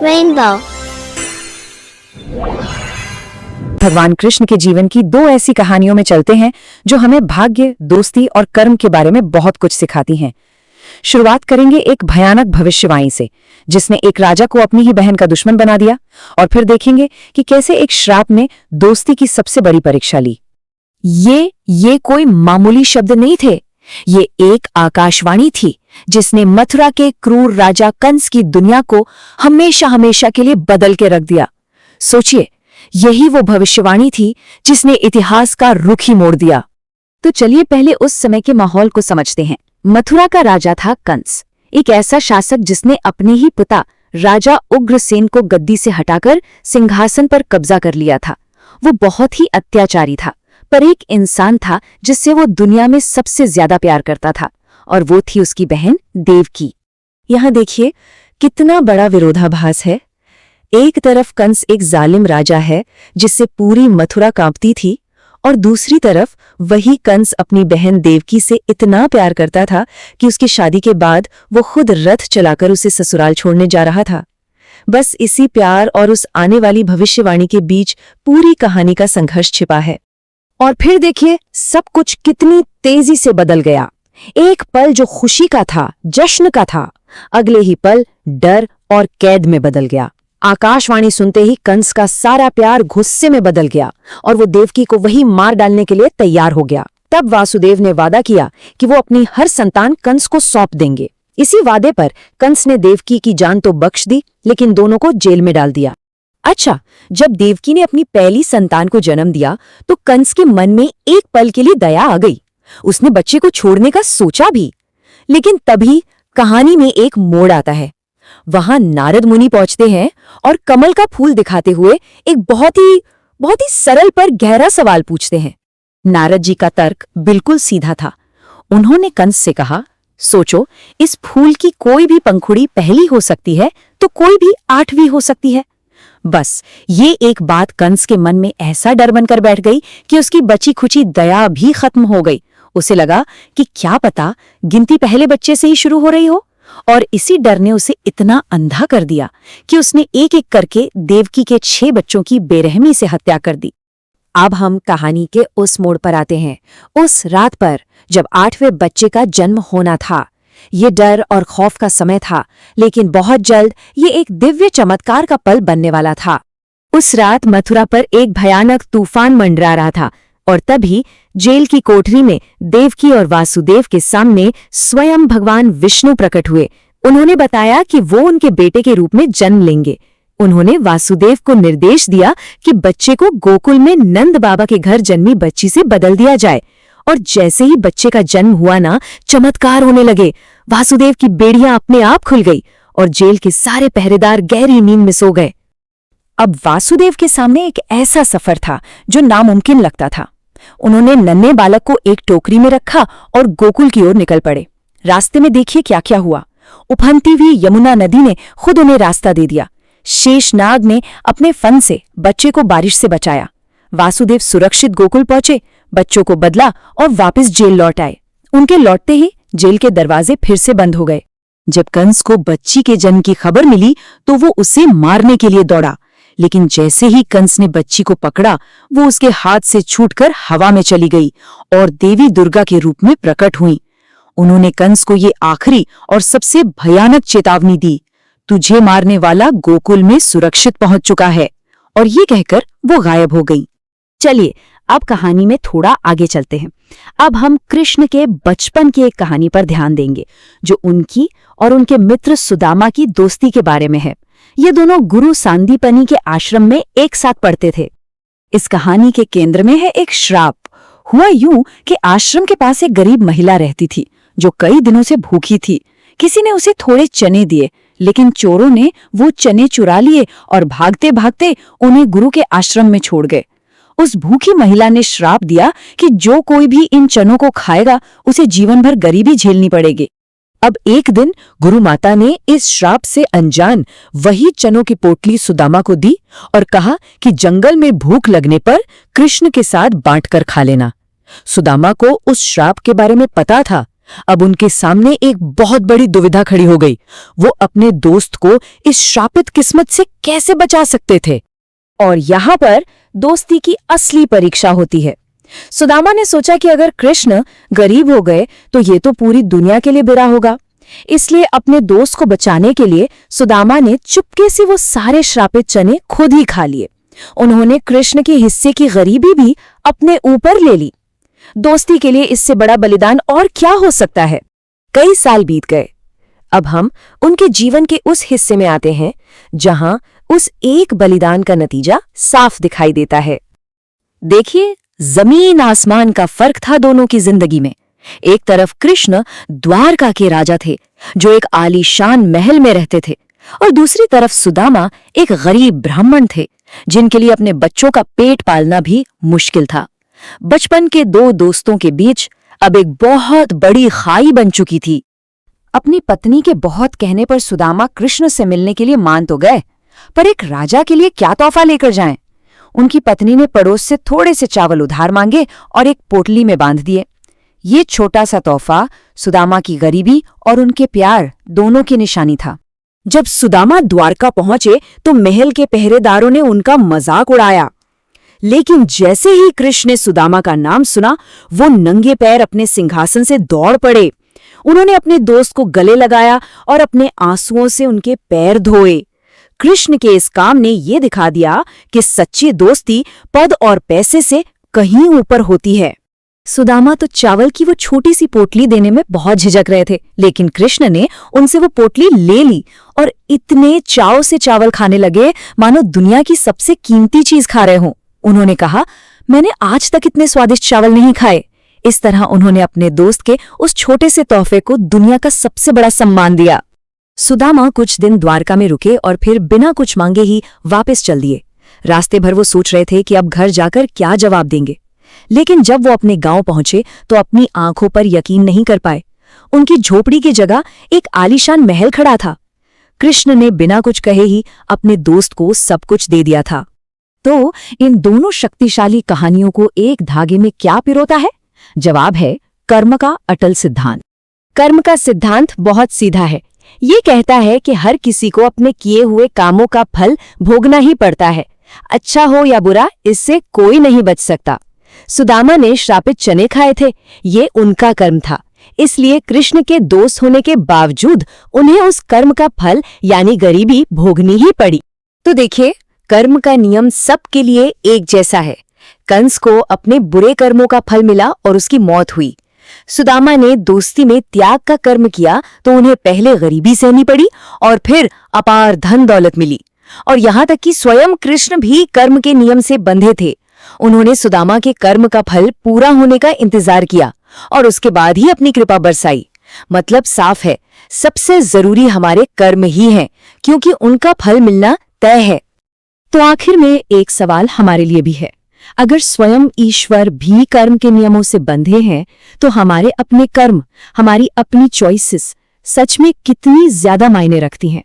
Rainbow। भगवान कृष्ण के जीवन की दो ऐसी कहानियों में चलते हैं जो हमें भाग्य, दोस्ती और कर्म के बारे में बहुत कुछ सिखाती हैं। शुरुआत करेंगे एक भयानक भविष्यवाणी से, जिसने एक राजा को अपनी ही बहन का दुश्मन बना दिया, और फिर देखेंगे कि कैसे एक श्राप ने दोस्ती की सबसे बड़ी परीक्षा ली। ये कोई मामूली शब्द नहीं थे, ये एक आकाशवाणी थी जिसने मथुरा के क्रूर राजा कंस की दुनिया को हमेशा हमेशा के लिए बदल के रख दिया। सोचिए, यही वो भविष्यवाणी थी जिसने इतिहास का रुख ही मोड़ दिया। तो चलिए पहले उस समय के माहौल को समझते हैं। मथुरा का राजा था कंस, एक ऐसा शासक जिसने अपने ही पिता राजा उग्रसेन को गद्दी से हटाकर सिंहासन पर कब्जा कर लिया था। वो बहुत ही अत्याचारी था, पर एक इंसान था जिससे वो दुनिया में सबसे ज्यादा प्यार करता था, और वो थी उसकी बहन देवकी। यहाँ देखिए कितना बड़ा विरोधाभास है। एक तरफ कंस एक जालिम राजा है जिससे पूरी मथुरा कांपती थी, और दूसरी तरफ वही कंस अपनी बहन देवकी से इतना प्यार करता था कि उसकी शादी के बाद वो खुद रथ चलाकर उसे ससुराल छोड़ने जा रहा था। बस इसी प्यार और उस आने वाली भविष्यवाणी के बीच पूरी कहानी का संघर्ष छिपा है। और फिर देखिए सब कुछ कितनी तेजी से बदल गया। एक पल जो खुशी का था, जश्न का था, अगले ही पल डर और कैद में बदल गया। आकाशवाणी सुनते ही कंस का सारा प्यार गुस्से में बदल गया और वो देवकी को वही मार डालने के लिए तैयार हो गया। तब वासुदेव ने वादा किया कि वो अपनी हर संतान कंस को सौंप देंगे। इसी वादे पर कंस ने देवकी की जान तो बख्श दी, लेकिन दोनों को जेल में डाल दिया। अच्छा, जब देवकी ने अपनी पहली संतान को जन्म दिया तो कंस के मन में एक पल के लिए दया आ गई। उसने बच्चे को छोड़ने का सोचा भी, लेकिन तभी कहानी में एक मोड़ आता है। वहां नारद मुनि पहुंचते हैं और कमल का फूल दिखाते हुए एक बहुत ही सरल पर गहरा सवाल पूछते हैं। नारद जी का तर्क बिल्कुल सीधा था। उन्होंने कंस से कहा, सोचो, इस फूल की कोई भी पंखुड़ी पहली हो सकती है तो कोई भी 8वीं हो सकती है। बस ये एक बात कंस के मन में ऐसा डर बनकर बैठ गई कि उसकी बची खुची दया भी खत्म हो गई। उसे लगा कि क्या पता गिनती पहले बच्चे से ही शुरू हो रही हो, और इसी डर ने उसे इतना अंधा कर दिया कि उसने एक एक करके देवकी के 6 बच्चों की बेरहमी से हत्या कर दी। अब हम कहानी के उस मोड़ पर आते हैं, उस रात पर जब 8वें बच्चे का जन्म होना था। ये डर और खौफ का समय था, लेकिन बहुत जल्द ये एक दिव्य चमत्कार का पल बनने वाला था। उस रात मथुरा पर एक भयानक तूफान मंडरा रहा था, और तभी जेल की कोठरी में देवकी और वासुदेव के सामने स्वयं भगवान विष्णु प्रकट हुए। उन्होंने बताया कि वो उनके बेटे के रूप में जन्म लेंगे। उन्होंने वासुदेव को निर्देश दिया कि बच्चे को गोकुल में नंद बाबा के घर जन्मी बच्ची से बदल दिया जाए। और जैसे ही बच्चे का जन्म हुआ ना, चमत्कार होने लगे। वासुदेव की बेड़ियां अपने आप खुल गई और जेल के सारे पहरेदार गहरी नींद में सो गए। अब वासुदेव के सामने एक ऐसा सफर था जो नामुमकिन लगता था। उन्होंने नन्हे बालक को एक टोकरी में रखा और गोकुल की ओर निकल पड़े। रास्ते में देखिए क्या क्या हुआ। उफनती हुई यमुना नदी ने खुद उन्हें रास्ता दे दिया। शेषनाग ने अपने फन से बच्चे को बारिश से बचाया। वासुदेव सुरक्षित गोकुल पहुंचे, बच्चों को बदला और वापस जेल लौट आए। उनके लौटते ही जेल के दरवाजे फिर से बंद हो गए। जब कंस को बच्ची के जन्म की खबर मिली तो वो उसे मारने के लिए दौड़ा, लेकिन जैसे ही कंस ने बच्ची को पकड़ा, वो उसके हाथ से छूटकर हवा में चली गई और देवी दुर्गा के रूप में प्रकट हुई। उन्होंने कंस को ये आखिरी और सबसे भयानक चेतावनी दी, तुझे मारने वाला गोकुल में सुरक्षित पहुंच चुका है, और ये कहकर वो गायब हो गई। चलिए अब कहानी में थोड़ा आगे चलते हैं। अब हम कृष्ण के बचपन की एक कहानी पर ध्यान देंगे, जो उनकी और उनके मित्र सुदामा की दोस्ती के बारे में है। ये दोनों गुरु सांदीपनी के आश्रम में एक साथ पढ़ते थे। इस कहानी के केंद्र में है एक श्राप। हुआ यूं कि आश्रम के पास एक गरीब महिला रहती थी जो कई दिनों से भूखी थी। किसी ने उसे थोड़े चने दिए, लेकिन चोरों ने वो चने चुरा लिए और भागते भागते उन्हें गुरु के आश्रम में छोड़ गए। उस भूखी महिला ने श्राप दिया कि जो कोई भी इन चनों को खाएगा उसे जीवन भर गरीबी झेलनी पड़ेगी। अब एक दिन गुरु माता ने इस श्राप से अनजान वही चनों की पोटली सुदामा को दी और कहा कि जंगल में भूख लगने पर कृष्ण के साथ बांटकर खा लेना। सुदामा को उस श्राप के बारे में पता था, अब उनके सामने एक बहुत बड़ी दुविधा खड़ी हो गई। वो अपने दोस्त को इस श्रापित किस्मत से कैसे बचा सकते थे? और यहाँ पर दोस्ती की असली परीक्षा होती है। सुदामा ने सोचा कि अगर कृष्ण गरीब हो गए तो ये तो पूरी दुनिया के लिए बुरा होगा। इसलिए अपने दोस्त को बचाने के लिए सुदामा ने चुपके से वो सारे श्रापित चने खुद ही खा लिए। उन्होंने कृष्ण के हिस्से की गरीबी भी अपने ऊपर ले ली। दोस्ती के लिए इससे बड़ा बलिदान और क्या हो सकता है? कई साल बीत गए। अब हम उनके जीवन के उस हिस्से में आते हैं जहां उस एक बलिदान का नतीजा साफ दिखाई देता है। देखिए, जमीन आसमान का फर्क था दोनों की जिंदगी में। एक तरफ कृष्ण द्वारका के राजा थे जो एक आलीशान महल में रहते थे, और दूसरी तरफ सुदामा एक गरीब ब्राह्मण थे जिनके लिए अपने बच्चों का पेट पालना भी मुश्किल था। बचपन के दो दोस्तों के बीच अब एक बहुत बड़ी खाई बन चुकी थी। अपनी पत्नी के बहुत कहने पर सुदामा कृष्ण से मिलने के लिए मान तो गए, पर एक राजा के लिए क्या तोहफा लेकर जाएं? उनकी पत्नी ने पड़ोस से थोड़े से चावल उधार मांगे और एक पोटली में बांध दिए। ये छोटा सा तोहफा सुदामा की गरीबी और उनके प्यार दोनों की निशानी था। जब सुदामा द्वारका पहुंचे तो महल के पहरेदारों ने उनका मजाक उड़ाया, लेकिन जैसे ही कृष्ण ने सुदामा का नाम सुना, वो नंगे पैर अपने सिंहासन से दौड़ पड़े। उन्होंने अपने दोस्त को गले लगाया और अपने आंसुओं से उनके पैर धोए। कृष्ण के इस काम ने ये दिखा दिया कि सच्ची दोस्ती पद और पैसे से कहीं ऊपर होती है। सुदामा तो चावल की वो छोटी सी पोटली देने में बहुत झिझक रहे थे, लेकिन कृष्ण ने उनसे वो पोटली ले ली और इतने चाव से चावल खाने लगे मानो दुनिया की सबसे कीमती चीज खा रहे हों। उन्होंने कहा, मैंने आज तक इतने स्वादिष्ट चावल नहीं खाए। इस तरह उन्होंने अपने दोस्त के उस छोटे से तोहफे को दुनिया का सबसे बड़ा सम्मान दिया। सुदामा कुछ दिन द्वारका में रुके और फिर बिना कुछ मांगे ही वापस चल दिए। रास्ते भर वो सोच रहे थे कि अब घर जाकर क्या जवाब देंगे, लेकिन जब वो अपने गांव पहुंचे तो अपनी आंखों पर यकीन नहीं कर पाए। उनकी झोपड़ी की जगह एक आलीशान महल खड़ा था। कृष्ण ने बिना कुछ कहे ही अपने दोस्त को सब कुछ दे दिया था। तो इन दोनों शक्तिशाली कहानियों को एक धागे में क्या पिरोता है? जवाब है कर्म का अटल सिद्धांत। कर्म का सिद्धांत बहुत सीधा है। ये कहता है कि हर किसी को अपने किए हुए कामों का फल भोगना ही पड़ता है। अच्छा हो या बुरा, इससे कोई नहीं बच सकता। सुदामा ने श्रापित चने खाए थे, ये उनका कर्म था। इसलिए कृष्ण के दोस्त होने के बावजूद उन्हें उस कर्म का फल यानी गरीबी भोगनी ही पड़ी। तो देखिए, कर्म का नियम सबके लिए एक जैसा है। कंस को अपने बुरे कर्मों का फल मिला और उसकी मौत हुई। सुदामा ने दोस्ती में त्याग का कर्म किया तो उन्हें पहले गरीबी सहनी पड़ी और फिर अपार धन दौलत मिली। और यहाँ तक कि स्वयं कृष्ण भी कर्म के नियम से बंधे थे। उन्होंने सुदामा के कर्म का फल पूरा होने का इंतजार किया और उसके बाद ही अपनी कृपा बरसाई। मतलब साफ है, सबसे जरूरी हमारे कर्म ही हैं, क्योंकि उनका फल मिलना तय है। तो आखिर में एक सवाल हमारे लिए भी है, अगर स्वयं ईश्वर भी कर्म के नियमों से बंधे हैं तो हमारे अपने कर्म, हमारी अपनी चॉइसेस सच में कितनी ज्यादा मायने रखती हैं?